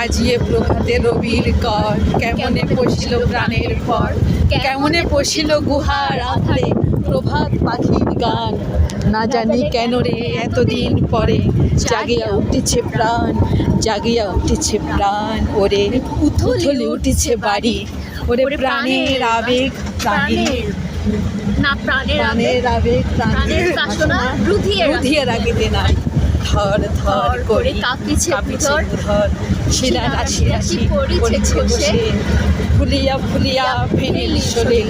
আজিয়ে প্রভাতে রবির কর, কেমনে পশিল প্রাণের পর, কেমনে পশিল গুহার আঁধে প্রভাত পাখির গান। না জানি কেন রে এতদিন পরে জাগিয়া উঠেছে প্রাণ, জাগিয়া উঠেছে প্রাণ। ওরে উথলে উঠেছে বাড়ি, ওরে প্রাণের আবেগ, প্রাণের প্রাণের আবেগ, প্রাণের বাসনা রুধিয়ে রাখিতে নাই। ধর ধর করে কাঁপিছে ধর, শিলা রাশি রাশি পড়েছে বসে, ফুলিয়া ফুলিয়া ফেনিল শোলে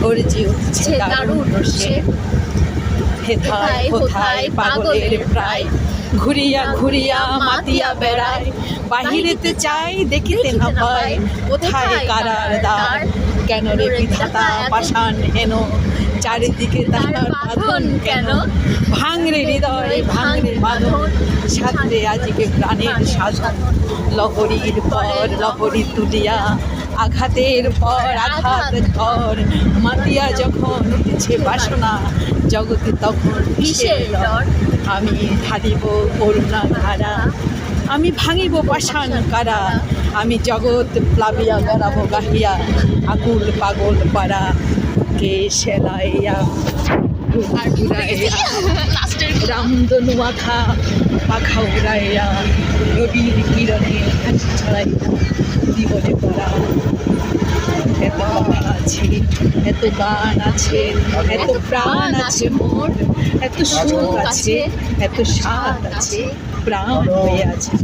গর্জে উঠছে দারুণ রসে। হেথায় হোথায় পাগলের প্রায়, ঘুরিয়া ঘুরিয়া মাতিয়া বেড়ায়, বাহিরেতে চাই দেখিতে না পায়, কোথায় কারার দ্বার। কেন রে বিধাতা পাষাণ হেন, চারিদিকে তাহার বাঁধন কেন। ভাঙরে হৃদয় ভাঙরে বাঁধন, সাথে আজকে প্রাণের সাধন। লহরীর পর লহরী তুলিয়া, আঘাতের পর আঘাত ধর, মাতিয়া যখন উঠেছে বাসনা, জগতে তখন কিসের ডর। আমি ঢালিব করুণা ধারা, আমি ভাঙিব পাষাণ কারা, আমি জগৎ প্লাবিয়া বেড়াবো গাহিয়া, আকুল পাগল পাড়া। কে সেলাইয়া রামধনু আখা পাখা উড়াইয়া, রবির কিরণে হাসি ছড়াইয়া জীবনে পড়া। এত কথা আছে, এত গান আছে, এত প্রাণ আছে মোর, এত সুখ আছে, এত স্বাদ আছে, প্রাণ হয়ে আছে।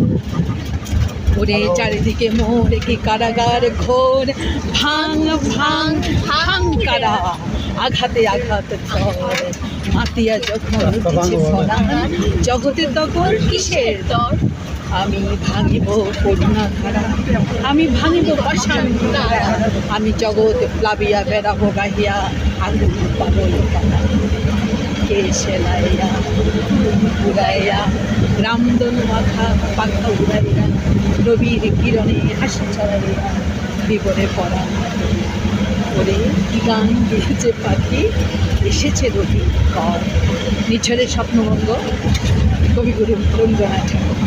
ওরে চারিদিকে মোর কি কারাগার ঘোর, ভাঙ ভাঙ ভাঙ কারা, আঘাতে আঘাত ধর, মাতিয়া যখন উঠেছে ফলান, জগতে তখন কিসের দর। আমি ভাঙিব করুণা ধারা, আমি ভাঙিব পাষাণ কারা, আমি জগৎ প্লাবিয়া বেড়াবো গাহিয়া, আগুন পাগল পাড়া। কে সেলাইয়া উড়াইয়া রামধনু আখা পাখা উড়াইয়া, রবির কিরণে হাসি ছড়াইয়া বিবরে পড়া। ওরে কি গান গেয়েছে পাখি, এসেছে রবি কর। নিঝরের স্বপ্নভঙ্গ, কবিগুরু রবীন্দ্রনাথ ঠাকুর।